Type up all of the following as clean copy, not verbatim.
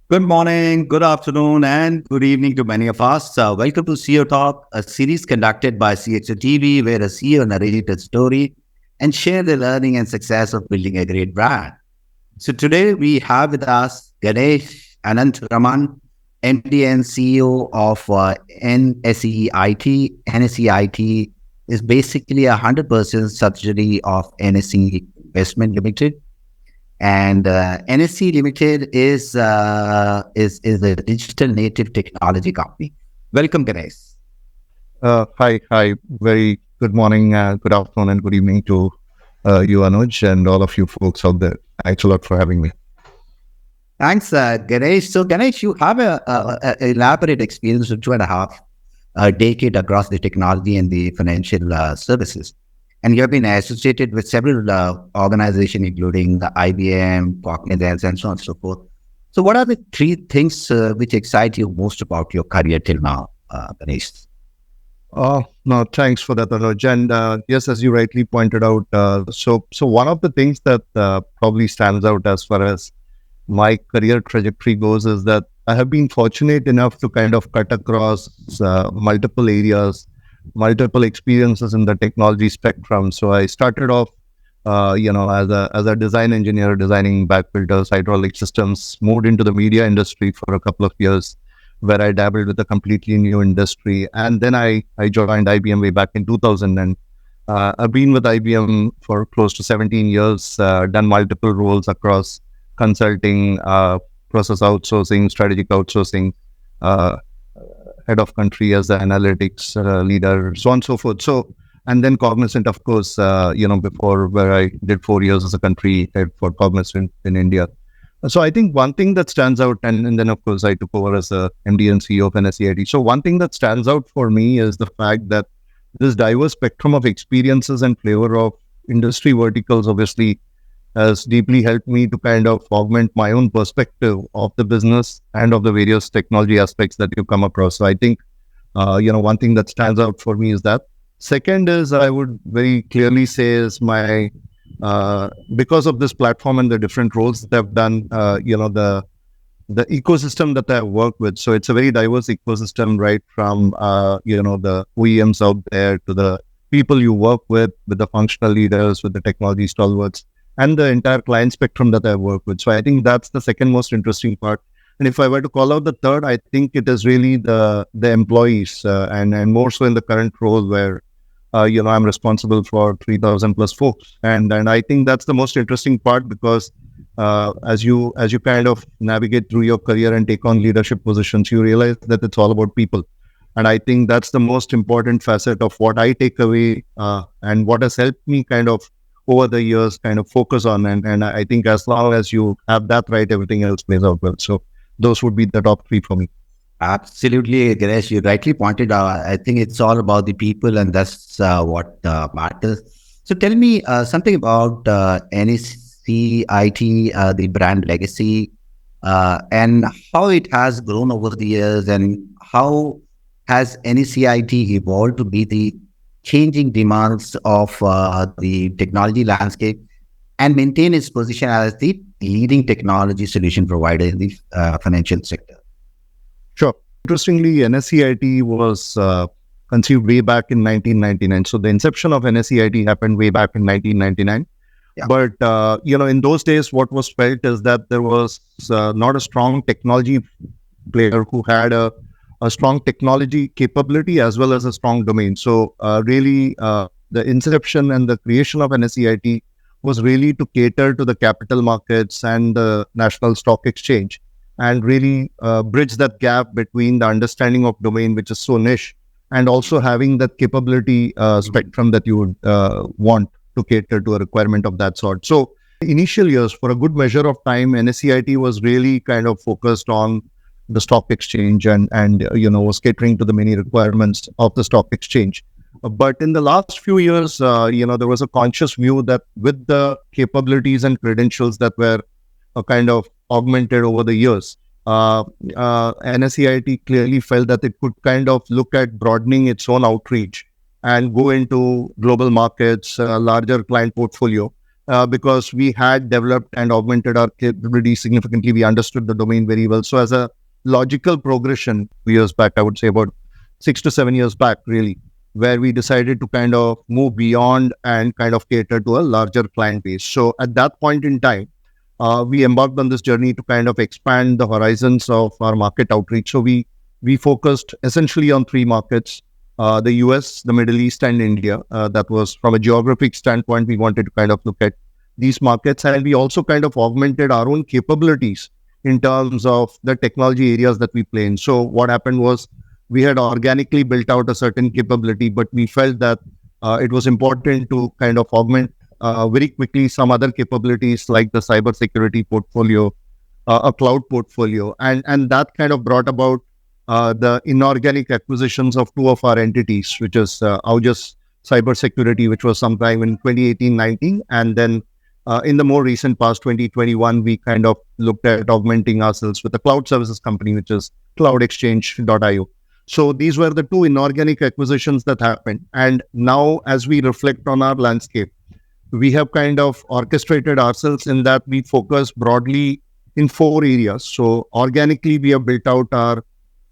Good morning, good afternoon, and good evening to many of us. Welcome to CEO Talk, a series conducted by CXO TV, where a CEO narrates a story and share the learning and success of building a great brand. So today we have with us Ganesh Anantharaman, MD and CEO of NSEIT. NSEIT is basically a 100% subsidiary of NSE Investment Limited, and NSE Limited is a digital native technology company. Welcome, Ganesh. Hi. Very good morning, good afternoon, and good evening to you, Anuj, and all of you folks out there. Thanks a lot for having me. Thanks, Ganesh. So, Ganesh, you have a elaborate experience of 2.5 decade across the technology and the financial services. And you have been associated with several organizations, including the IBM, Cognizant, and so on and so forth. So what are the three things which excite you most about your career till now, Ganesh? No, thanks for that, Anuj. And yes, as you rightly pointed out, so one of the things that probably stands out as far as my career trajectory goes is that I have been fortunate enough to kind of cut across multiple areas, multiple experiences in the technology spectrum. So I started off, as a design engineer, designing back filters, hydraulic systems, moved into the media industry for a couple of years, where I dabbled with a completely new industry. And then I joined IBM way back in 2000. And I've been with IBM for close to 17 years, done multiple roles across consulting, process outsourcing, strategic outsourcing, head of country as the analytics leader, so on and so forth. So, and then Cognizant, of course, before, where I did 4 years as a country head for Cognizant in India. So I think one thing that stands out, and then of course I took over as a MD and CEO of NSEIT. So one thing that stands out for me is the fact that this diverse spectrum of experiences and flavor of industry verticals obviously has deeply helped me to kind of augment my own perspective of the business and of the various technology aspects that you come across. So I think, one thing that stands out for me is that. Second is, I would very clearly say, is my, because of this platform and the different roles that I've done, the ecosystem that I've worked with. So it's a very diverse ecosystem, right from, the OEMs out there to the people you work with the functional leaders, with the technology stalwarts, and the entire client spectrum that I work with. So I think that's the second most interesting part. And if I were to call out the third, I think it is really the employees, and more so in the current role where, I'm responsible for 3,000 plus folks. And I think that's the most interesting part because as you kind of navigate through your career and take on leadership positions, you realize that it's all about people. And I think that's the most important facet of what I take away and what has helped me kind of over the years kind of focus on. And I think as long as you have that right, everything else plays out well. So those would be the top three for me. Absolutely, Ganesh. You rightly pointed out. I think it's all about the people, and that's what matters. So tell me something about NSEIT, the brand legacy, and how it has grown over the years, and how has NSEIT evolved to meet the changing demands of the technology landscape and maintain its position as the leading technology solution provider in the financial sector. Sure. Interestingly, NSEIT was conceived way back in 1999. So the inception of NSEIT happened way back in 1999. Yeah. But, in those days, what was felt is that there was not a strong technology player who had a strong technology capability as well as a strong domain. So really, the inception and the creation of NSEIT was really to cater to the capital markets and the national stock exchange, and really bridge that gap between the understanding of domain, which is so niche, and also having that capability spectrum that you would want to cater to a requirement of that sort. So initial years, for a good measure of time, NSEIT was really kind of focused on the stock exchange and was catering to the many requirements of the stock exchange. But in the last few years, there was a conscious view that with the capabilities and credentials that were kind of augmented over the years, NSEIT clearly felt that it could kind of look at broadening its own outreach and go into global markets, larger client portfolio, because we had developed and augmented our capabilities significantly. We understood the domain very well. So as a logical progression, years back, I would say about 6 to 7 years back, really, where we decided to kind of move beyond and kind of cater to a larger client base. So at that point in time, we embarked on this journey to kind of expand the horizons of our market outreach. So we focused essentially on three markets: the US, the Middle East, and India. That was from a geographic standpoint. We wanted to kind of look at these markets, and we also kind of augmented our own capabilities in terms of the technology areas that we play in. So what happened was we had organically built out a certain capability, but we felt that it was important to kind of augment very quickly some other capabilities like the cybersecurity portfolio, a cloud portfolio, and that kind of brought about the inorganic acquisitions of two of our entities, which is August Cybersecurity, which was sometime in 2018-19, and then in the more recent past, 2021, we kind of looked at augmenting ourselves with a cloud services company, which is cloudexchange.io. So these were the two inorganic acquisitions that happened. And now, as we reflect on our landscape, we have kind of orchestrated ourselves in that we focus broadly in four areas. So organically, we have built out our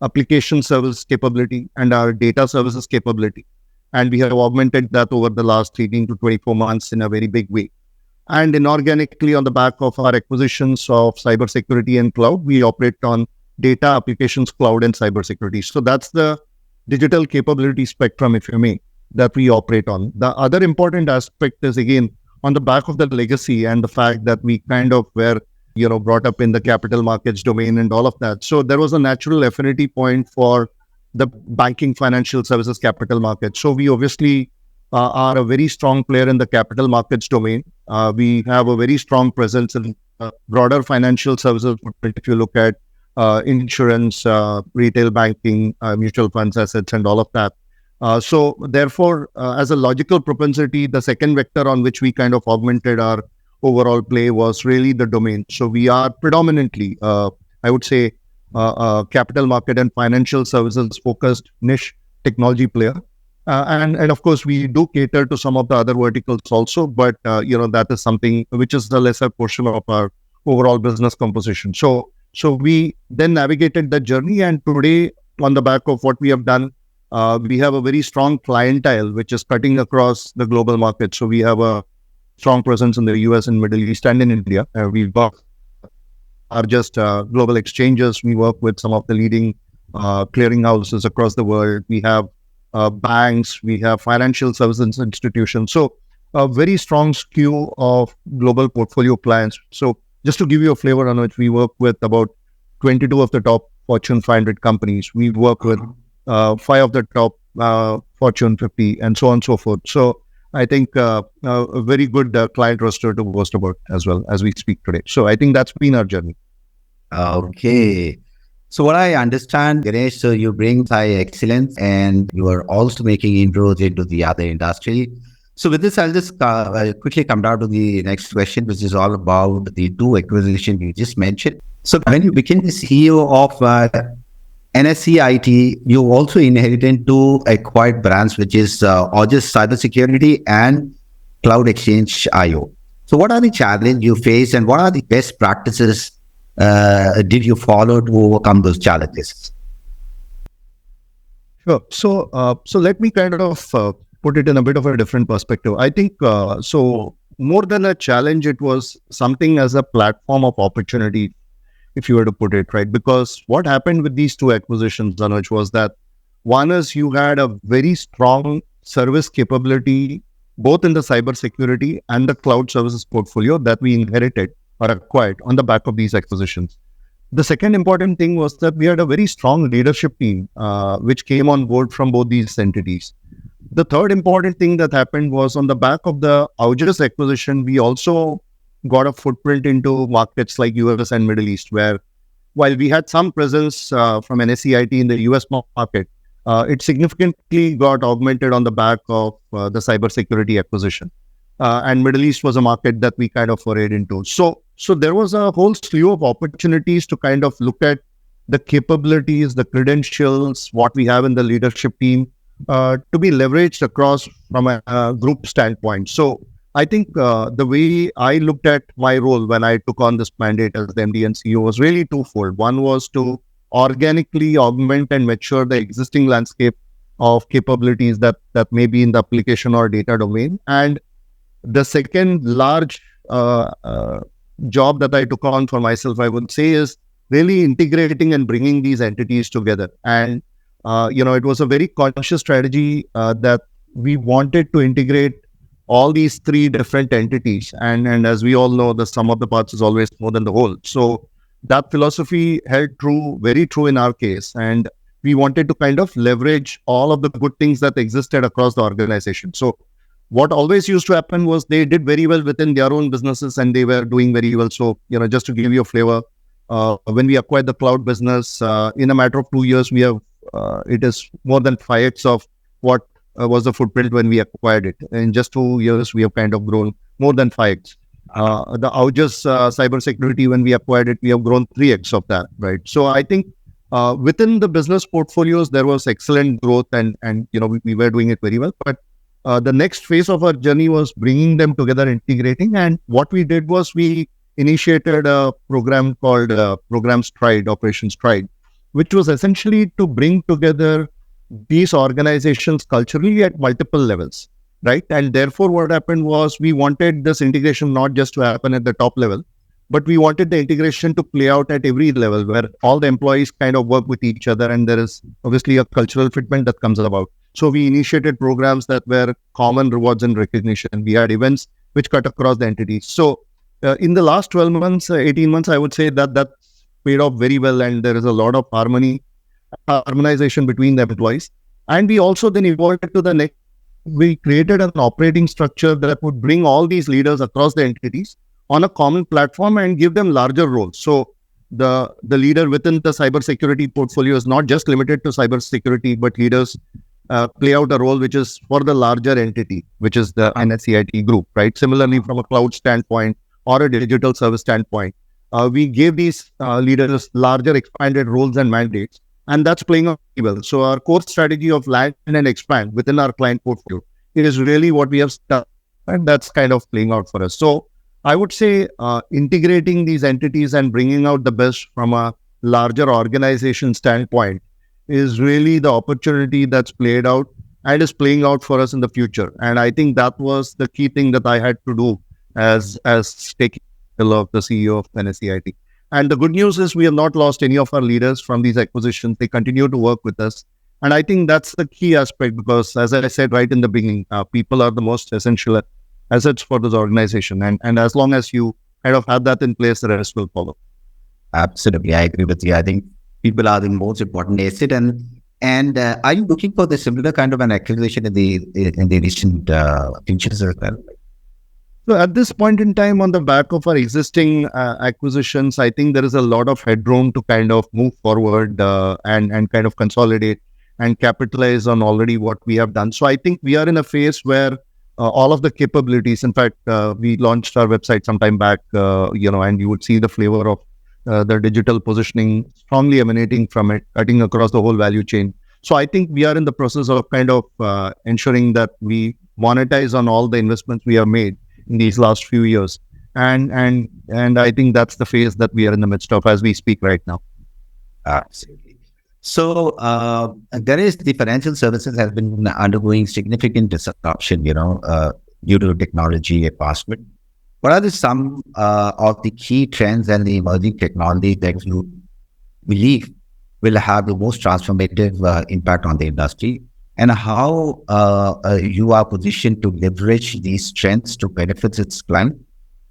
application service capability and our data services capability. And we have augmented that over the last 18 to 24 months in a very big way. And inorganically, on the back of our acquisitions of cybersecurity and cloud, we operate on data, applications, cloud, and cybersecurity. So that's the digital capability spectrum, if you may, that we operate on. The other important aspect is, again, on the back of the legacy and the fact that we kind of were, brought up in the capital markets domain and all of that. So there was a natural affinity point for the banking, financial services, capital markets. So we obviously are a very strong player in the capital markets domain. We have a very strong presence in broader financial services. If you look at insurance, retail banking, mutual funds, assets, and all of that. So therefore, as a logical propensity, the second vector on which we kind of augmented our overall play was really the domain. So we are predominantly, I would say, capital market and financial services focused niche technology player. And of course, we do cater to some of the other verticals also, but that is something which is the lesser portion of our overall business composition. So we then navigated that journey, and today, on the back of what we have done, we have a very strong clientele which is cutting across the global market. So we have a strong presence in the US and Middle East and in India. We work are just global exchanges. We work with some of the leading clearing houses across the world. We have banks, we have financial services institutions. So a very strong skew of global portfolio clients. So just to give you a flavor on it, we work with about 22 of the top Fortune 500 companies. We work with 5 of the top Fortune 50 and so on and so forth. So I think a very good client roster to boast about as well as we speak today. So I think that's been our journey. Okay. So what I understand, Ganesh, so you bring high excellence and you are also making inroads into the other industry. So with this, I'll just quickly come down to the next question, which is all about the two acquisitions you just mentioned. So when you became the CEO of NSEIT, you also inherited two acquired brands, which is August Cybersecurity and Cloud Exchange IO. So what are the challenges you face and what are the best practices did you follow to overcome those challenges? Sure. So let me kind of put it in a bit of a different perspective. I think so more than a challenge, it was something as a platform of opportunity, if you were to put it right. Because what happened with these two acquisitions, Anuj, was that one is you had a very strong service capability, both in the cybersecurity and the cloud services portfolio that we inherited or acquired on the back of these acquisitions. The second important thing was that we had a very strong leadership team, which came on board from both these entities. The third important thing that happened was on the back of the August acquisition, we also got a footprint into markets like US and Middle East, where while we had some presence from NSEIT in the US market, it significantly got augmented on the back of the cybersecurity acquisition. And Middle East was a market that we kind of forayed into. So there was a whole slew of opportunities to kind of look at the capabilities, the credentials, what we have in the leadership team to be leveraged across from a group standpoint. So I think the way I looked at my role when I took on this mandate as the MD and CEO was really twofold. One was to organically augment and mature the existing landscape of capabilities that may be in the application or data domain. And the second large job that I took on for myself, I would say, is really integrating and bringing these entities together. And it was a very conscious strategy that we wanted to integrate all these three different entities. And as we all know, the sum of the parts is always more than the whole. So that philosophy held true, very true in our case. And we wanted to kind of leverage all of the good things that existed across the organization. So what always used to happen was they did very well within their own businesses and they were doing very well. So, just to give you a flavor, when we acquired the cloud business, in a matter of 2 years, we have, it is more than 5x of what was the footprint when we acquired it. In just 2 years, we have kind of grown more than 5x. The August cybersecurity, when we acquired it, we have grown 3x of that, right? So I think within the business portfolios, there was excellent growth and we were doing it very well. But the next phase of our journey was bringing them together, integrating. And what we did was we initiated a program called Program Stride, Operation Stride, which was essentially to bring together these organizations culturally at multiple levels, right? And therefore, what happened was we wanted this integration not just to happen at the top level, but we wanted the integration to play out at every level where all the employees kind of work with each other and there is obviously a cultural fitment that comes about. So we initiated programs that were common rewards and recognition. We had events which cut across the entities. So in the last 12 months, 18 months, I would say that paid off very well and there is a lot of harmonization between the employees. And we also then evolved to the next. We created an operating structure that would bring all these leaders across the entities on a common platform and give them larger roles. So the leader within the cybersecurity portfolio is not just limited to cybersecurity, but leaders play out a role which is for the larger entity, which is the NSEIT group, right? Similarly, from a cloud standpoint or a digital service standpoint, we gave these leaders larger expanded roles and mandates, and that's playing out well. So our core strategy of land and expand within our client portfolio, it is really what we have started, and that's kind of playing out for us. So I would say integrating these entities and bringing out the best from a larger organization standpoint is really the opportunity that's played out and is playing out for us in the future. And I think that was the key thing that I had to do as taking the of the CEO of NSEIT. And the good news is we have not lost any of our leaders from these acquisitions. They continue to work with us. And I think that's the key aspect because, as I said right in the beginning, people are the most essential assets for this organization. And as long as you kind of have that in place, the rest will follow. Absolutely. I agree with you. I think people are the most important asset. And are you looking for the similar kind of an acquisition in the recent futures as well? So at this point in time, on the back of our existing acquisitions, I think there is a lot of headroom to kind of move forward and kind of consolidate and capitalize on already what we have done. So I think we are in a phase where all of the capabilities, in fact, we launched our website some time back, and you would see the flavor of the digital positioning strongly emanating from it, cutting across the whole value chain. So I think we are in the process of kind of ensuring that we monetize on all the investments we have made in these last few years. And I think that's the phase that we are in the midst of as we speak right now. Absolutely. So there is the financial services has been undergoing significant disruption, due to technology advancement. What are some of the key trends and the emerging technology that you believe will have the most transformative impact on the industry? And how you are positioned to leverage these trends to benefit its client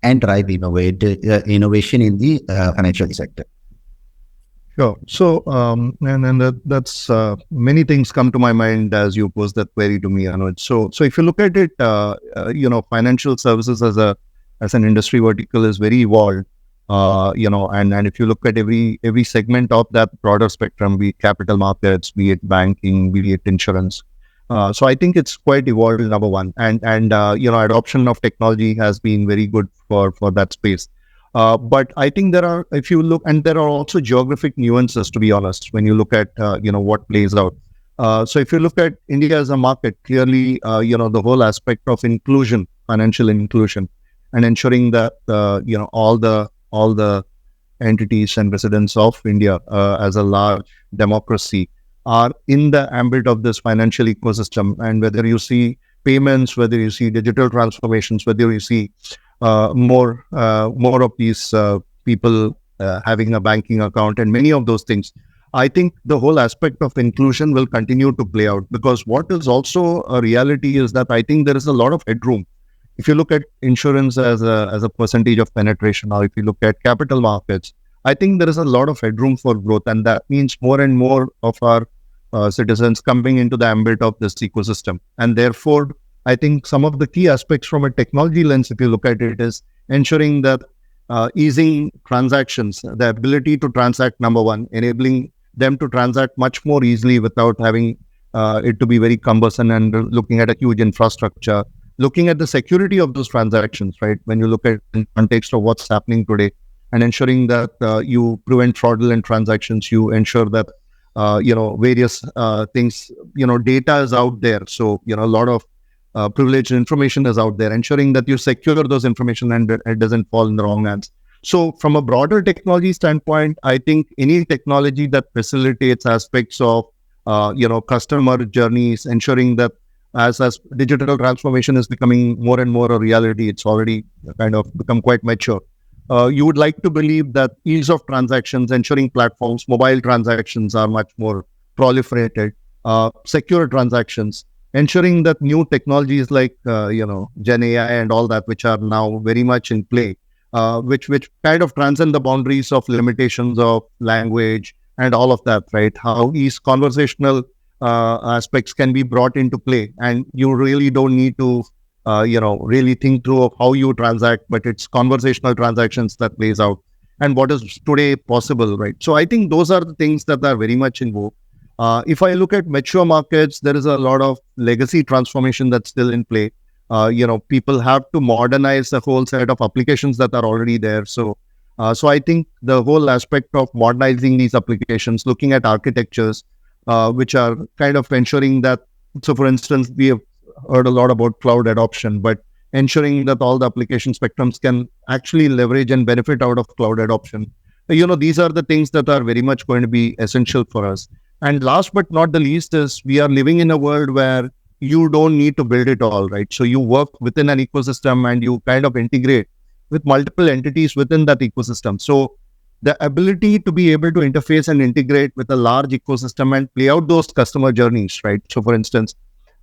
and drive innovation in the financial sector? Sure. So, that's many things come to my mind as you pose that query to me, Anuj. So if you look at it, financial services as an industry vertical is very evolved. And if you look at every segment of that broader spectrum, be it capital markets, be it banking, be it insurance. So I think it's quite evolved, number one. And adoption of technology has been very good for that space. But I think there are also geographic nuances, to be honest, when you look at, what plays out. So if you look at India as a market, clearly, the whole aspect of inclusion financial inclusion and ensuring that all the entities and residents of India as a large democracy are in the ambit of this financial ecosystem. And whether you see payments, whether you see digital transformations, whether you see more of these people having a banking account and many of those things, I think the whole aspect of inclusion will continue to play out, because what is also a reality is that I think there is a lot of headroom. If you look at insurance as a percentage of penetration, or if you look at capital markets, I think there is a lot of headroom for growth, and that means more and more of our citizens coming into the ambit of this ecosystem. And therefore, I think some of the key aspects from a technology lens, if you look at it, is ensuring that easing transactions, the ability to transact, number one, enabling them to transact much more easily without having it to be very cumbersome, and looking at a huge infrastructure, looking at the security of those transactions, right? When you look at in context of what's happening today, and ensuring that you prevent fraudulent transactions, you ensure that various things, data is out there. So a lot of privileged information is out there, ensuring that you secure those information and it doesn't fall in the wrong hands. So from a broader technology standpoint, I think any technology that facilitates aspects of customer journeys, ensuring that as digital transformation is becoming more and more a reality, it's already kind of become quite mature. You would like to believe that ease of transactions, ensuring platforms, mobile transactions are much more proliferated, secure transactions, ensuring that new technologies like Gen AI and all that, which are now very much in play, which kind of transcend the boundaries of limitations of language and all of that, right? How these conversational aspects can be brought into play, and you really don't need to really think through of how you transact, but it's conversational transactions that plays out, and what is today possible, right? So I think those are the things that are very much in vogue. If I look at mature markets, there is a lot of legacy transformation that's still in play. People have to modernize the whole set of applications that are already there. So I think the whole aspect of modernizing these applications, looking at architectures, which are kind of ensuring that, so for instance, we have heard a lot about cloud adoption, but ensuring that all the application spectrums can actually leverage and benefit out of cloud adoption. These are the things that are very much going to be essential for us. And last but not the least is we are living in a world where you don't need to build it all, right? So you work within an ecosystem and you kind of integrate with multiple entities within that ecosystem. So the ability to be able to interface and integrate with a large ecosystem and play out those customer journeys, right? So for instance,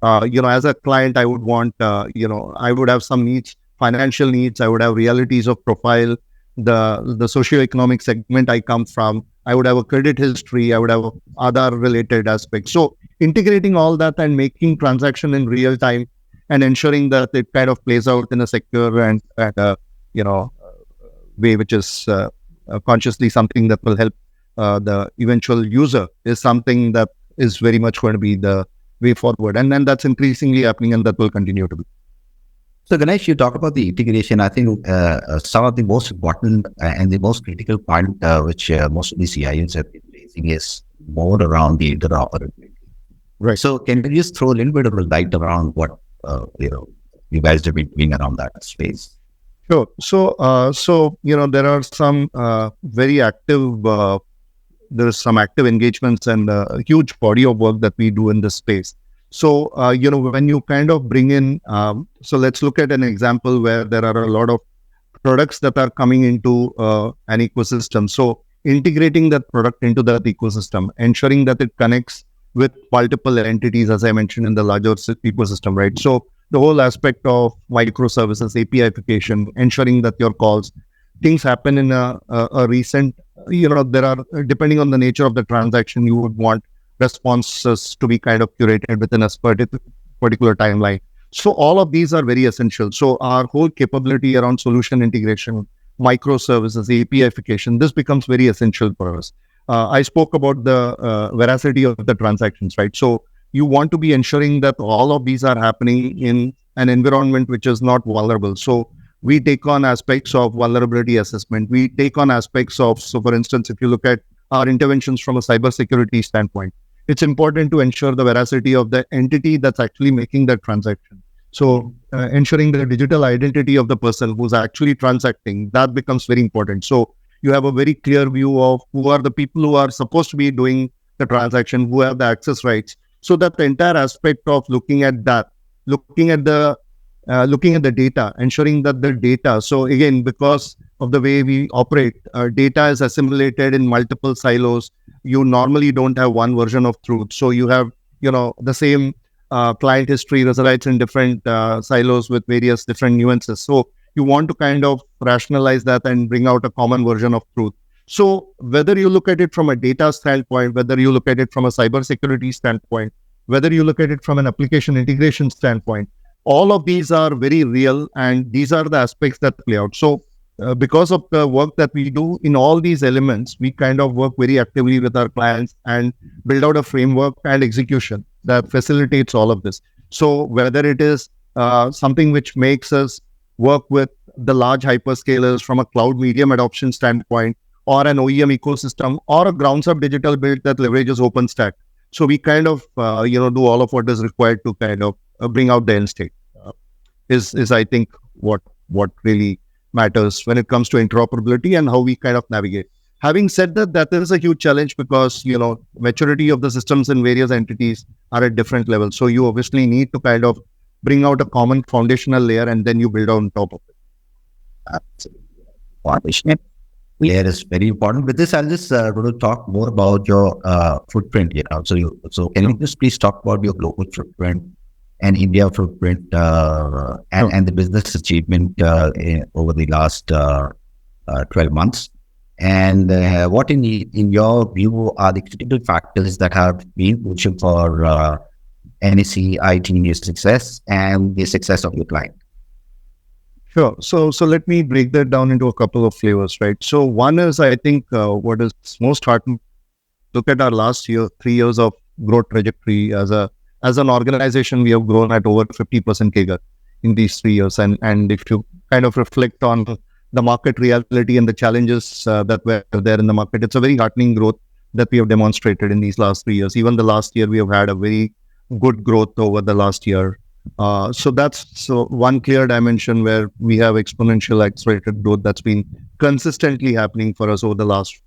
as a client, I would want, I would have some needs, financial needs. I would have realities of profile, the socioeconomic segment I come from. I would have a credit history. I would have other related aspects. So integrating all that and making transaction in real time and ensuring that it kind of plays out in a secure and way which is consciously something that will help the eventual user is something that is very much going to be the way forward. And then that's increasingly happening, and that will continue to be. So Ganesh, you talk about the integration. I think some of the most important and the most critical point which most of the CIOs have been raising is more around the interoperability. Right. So can you just throw a little bit of a light around what you guys have been doing around that space? Sure. So there are some very active. There is some active engagements and a huge body of work that we do in this space. So, when you kind of bring in, so let's look at an example where there are a lot of products that are coming into an ecosystem. So integrating that product into that ecosystem, ensuring that it connects with multiple entities, as I mentioned, in the larger ecosystem, right? So the whole aspect of microservices, APIification, ensuring that your calls, things happen in a recent, there are, depending on the nature of the transaction, you would want responses to be kind of curated within a particular timeline. So all of these are very essential. So our whole capability around solution integration, microservices, APIification, this becomes very essential for us. I spoke about the veracity of the transactions, right? So you want to be ensuring that all of these are happening in an environment which is not vulnerable. So we take on aspects of vulnerability assessment. We take on aspects of, so for instance, if you look at our interventions from a cybersecurity standpoint, it's important to ensure the veracity of the entity that's actually making that transaction. So ensuring the digital identity of the person who's actually transacting, that becomes very important. So you have a very clear view of who are the people who are supposed to be doing the transaction, who have the access rights. So that the entire aspect of looking at that, looking at the data, ensuring that the data. So again, because of the way we operate, data is assimilated in multiple silos. You normally don't have one version of truth. So you have, the same client history resides in different silos with various different nuances. So you want to kind of rationalize that and bring out a common version of truth. So whether you look at it from a data standpoint, whether you look at it from a cybersecurity standpoint, whether you look at it from an application integration standpoint, all of these are very real, and these are the aspects that play out. So because of the work that we do in all these elements, we kind of work very actively with our clients and build out a framework and execution that facilitates all of this. So whether it is something which makes us work with the large hyperscalers from a cloud medium adoption standpoint, or an OEM ecosystem, or a grounds up digital build that leverages OpenStack. So we kind of do all of what is required to kind of bring out the end state. Is I think what really matters when it comes to interoperability and how we kind of navigate. Having said that, that is a huge challenge because, maturity of the systems in various entities are at different levels. So you obviously need to kind of bring out a common foundational layer and then you build on top of it. Absolutely. Layer is very important. With this, I'll just going to talk more about your footprint. So can you just please talk about your global footprint and India footprint and the business achievement over the last 12 months? And what in your view are the critical factors that have been crucial for NSEIT success and the success of your client? Sure. So let me break that down into a couple of flavors, right? So one is, I think, what is most heartening, look at our last 3 years of growth trajectory. As an organization, we have grown at over 50% CAGR in these 3 years. And if you kind of reflect on the market reality and the challenges that were there in the market, it's a very heartening growth that we have demonstrated in these last 3 years. Even the last year, we have had a very good growth over the last year. So that's one clear dimension where we have exponential accelerated growth that's been consistently happening for us over the last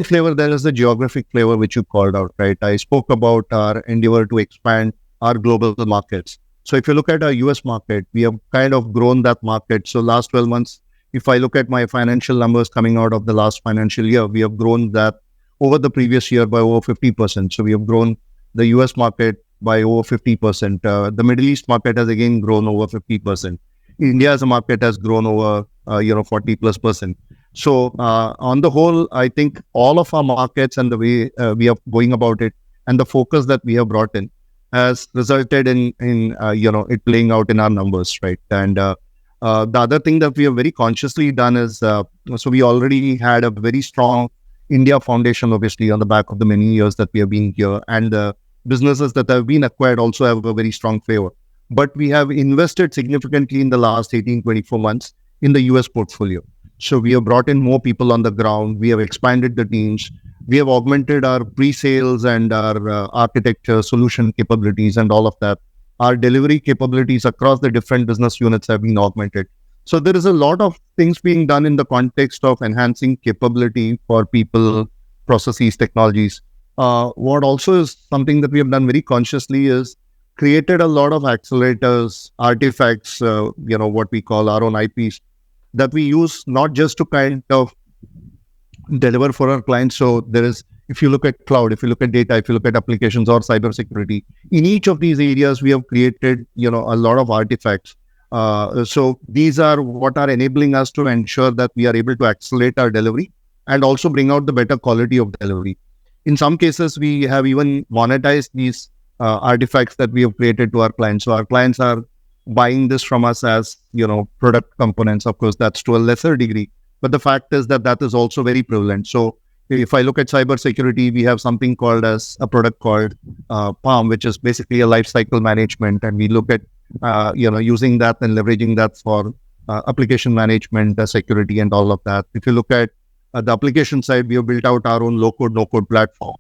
flavor. There is the geographic flavor which you called out, right? I spoke about our endeavor to expand our global markets. So if you look at our US market, we have kind of grown that market. So last 12 months, if I look at my financial numbers coming out of the last financial year, we have grown that over the previous year by over 50%. So we have grown the US market by over 50%. The Middle East market has again grown over 50%. India as a market has grown over 40+%. So on the whole, I think all of our markets and the way we are going about it and the focus that we have brought in has resulted in it playing out in our numbers, right? And the other thing that we have very consciously done is so we already had a very strong India foundation, obviously, on the back of the many years that we have been here, and the businesses that have been acquired also have a very strong flavor. But we have invested significantly in the last 18-24 months in the US portfolio. So we have brought in more people on the ground. We have expanded the teams. We have augmented our pre-sales and our architecture solution capabilities and all of that. Our delivery capabilities across the different business units have been augmented. So there is a lot of things being done in the context of enhancing capability for people, processes, technologies. What also is something that we have done very consciously is created a lot of accelerators, artifacts, what we call our own IPs that we use not just to kind of deliver for our clients. So there is, if you look at cloud, if you look at data, if you look at applications or cybersecurity, in each of these areas, we have created, a lot of artifacts. So these are what are enabling us to ensure that we are able to accelerate our delivery and also bring out the better quality of delivery. In some cases, we have even monetized these artifacts that we have created to our clients. So our clients are buying this from us as, product components. Of course, that's to a lesser degree. But the fact is that is also very prevalent. So if I look at cybersecurity, we have something called as a product called Palm, which is basically a lifecycle management. And we look at, using that and leveraging that for application management, security, and all of that. If you look at the application side, we have built out our own low-code, no-code platform,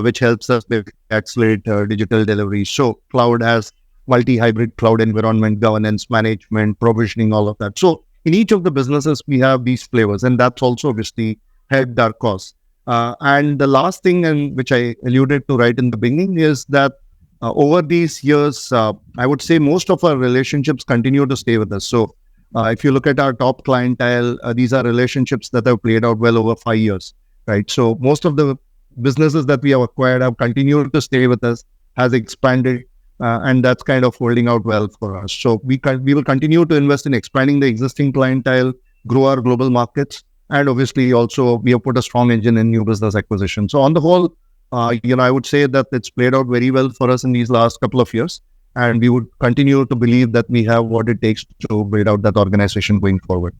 which helps us accelerate digital delivery. So cloud has multi-hybrid cloud environment, governance, management, provisioning, all of that. So in each of the businesses, we have these flavors, and that's also obviously helped our cause. And the last thing, and which I alluded to right in the beginning, is that over these years, I would say most of our relationships continue to stay with us. So if you look at our top clientele, these are relationships that have played out well over 5 years, right? So most of the businesses that we have acquired have continued to stay with us, has expanded, and that's kind of holding out well for us. So we will continue to invest in expanding the existing clientele, grow our global markets, and obviously also we have put a strong engine in new business acquisition. So on the whole, I would say that it's played out very well for us in these last couple of years, and we would continue to believe that we have what it takes to build out that organization going forward.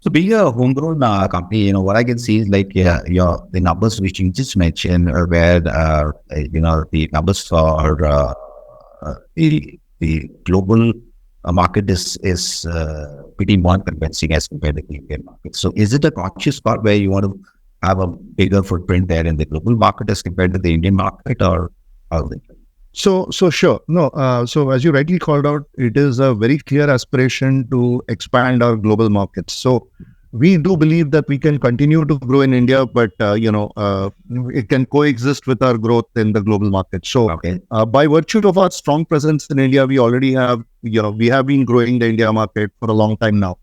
So being a homegrown company, what I can see is like the numbers which you just mentioned, where the numbers for the global market is pretty more convincing as compared to the Indian market. So is it a conscious part where you want to have a bigger footprint there in the global market as compared to the Indian market, or how is it? So sure. No, so as you rightly called out, it is a very clear aspiration to expand our global markets. So we do believe that we can continue to grow in India, but it can coexist with our growth in the global market. So by virtue of our strong presence in India, we already have, we have been growing the India market for a long time now.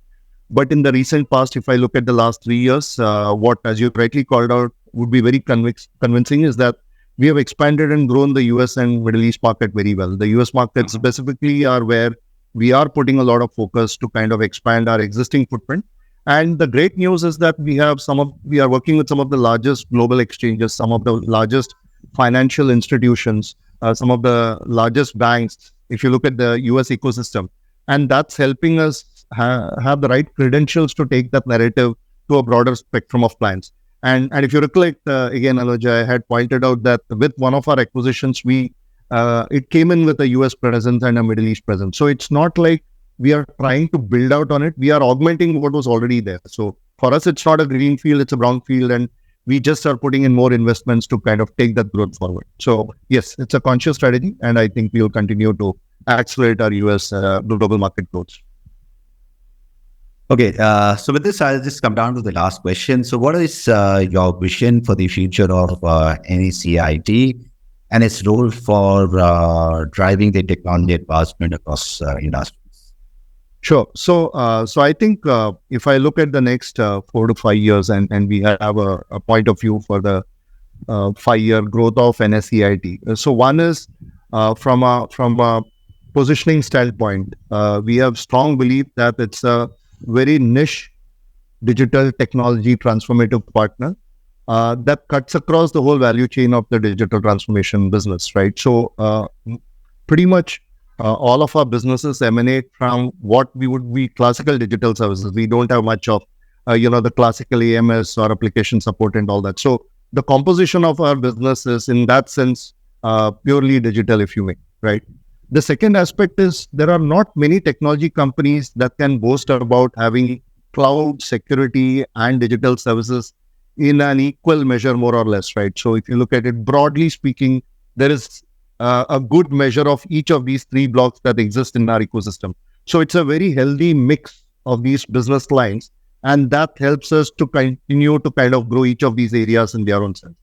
But in the recent past, if I look at the last 3 years, what, as you rightly called out, would be very convincing is that we have expanded and grown the US and Middle East market very well. The US market specifically are where we are putting a lot of focus to kind of expand our existing footprint. And the great news is that we are working with some of the largest global exchanges, some of the largest financial institutions, some of the largest banks, if you look at the US ecosystem. And that's helping us have the right credentials to take that narrative to a broader spectrum of clients. And if you recollect, again, Anuj, I had pointed out that with one of our acquisitions, it came in with a US presence and a Middle East presence. So it's not like we are trying to build out on it. We are augmenting what was already there. So for us, it's not a green field, it's a brown field. And we just are putting in more investments to kind of take that growth forward. So yes, it's a conscious strategy. And I think we will continue to accelerate our US global market growth. Okay, so with this, I'll just come down to the last question. So what is your vision for the future of NSEIT and its role for driving the technology advancement across industries? Sure. So I think if I look at the next 4 to 5 years, and we have a point of view for the 5-year growth of NSEIT. So one is from a positioning standpoint, we have strong belief that it's a very niche digital technology transformative partner that cuts across the whole value chain of the digital transformation business, right? So pretty much all of our businesses emanate from what we would be classical digital services. We don't have much of, the classical AMS or application support and all that. So the composition of our business is in that sense purely digital, if you may, right? The second aspect is there are not many technology companies that can boast about having cloud, security, and digital services in an equal measure, more or less, right? So if you look at it broadly speaking, there is a good measure of each of these 3 blocks that exist in our ecosystem. So it's a very healthy mix of these business lines, and that helps us to continue to kind of grow each of these areas in their own sense.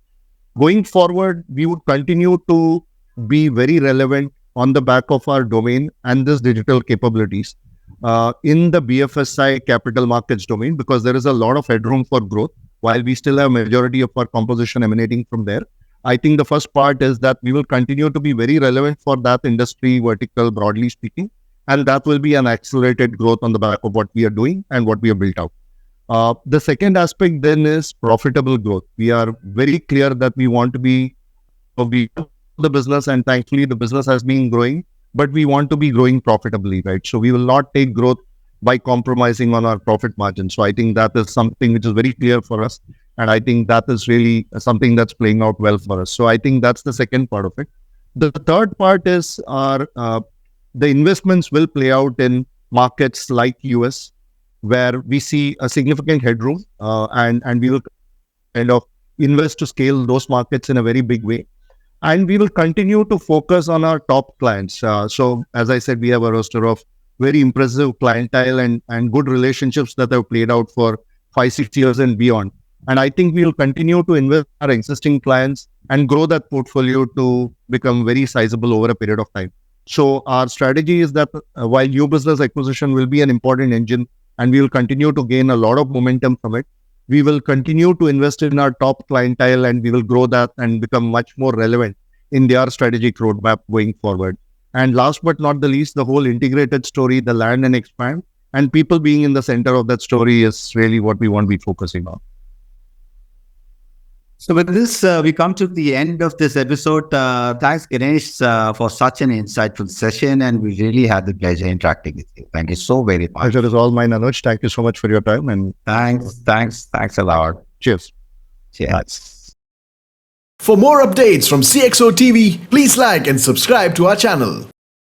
Going forward, we would continue to be very relevant on the back of our domain and this digital capabilities in the BFSI capital markets domain, because there is a lot of headroom for growth while we still have majority of our composition emanating from there. I think the first part is that we will continue to be very relevant for that industry vertical, broadly speaking, and that will be an accelerated growth on the back of what we are doing and what we have built out. The second aspect then is profitable growth. We are very clear that we want to be the business, and thankfully the business has been growing, but we want to be growing profitably, right? So we will not take growth by compromising on our profit margin. So I think that is something which is very clear for us, and I think that is really something that's playing out well for us. So I think that's the second part of it. The third part is the investments will play out in markets like US, where we see a significant headroom, and we will kind of invest to scale those markets in a very big way. And we will continue to focus on our top clients. So as I said, we have a roster of very impressive clientele and good relationships that have played out for 5-6 years and beyond. And I think we will continue to invest in our existing clients and grow that portfolio to become very sizable over a period of time. So our strategy is that while new business acquisition will be an important engine and we will continue to gain a lot of momentum from it, we will continue to invest in our top clientele and we will grow that and become much more relevant in their strategic roadmap going forward. And last but not the least, the whole integrated story, the land and expand, and people being in the center of that story is really what we want to be focusing on. So with this, we come to the end of this episode. Thanks, Ganesh, for such an insightful session, and we really had the pleasure interacting with you. Thank you so very much. Pleasure is all mine, Anuj. Thank you so much for your time. And thanks a lot. Cheers. Cheers. For more updates from CXO TV, please like and subscribe to our channel.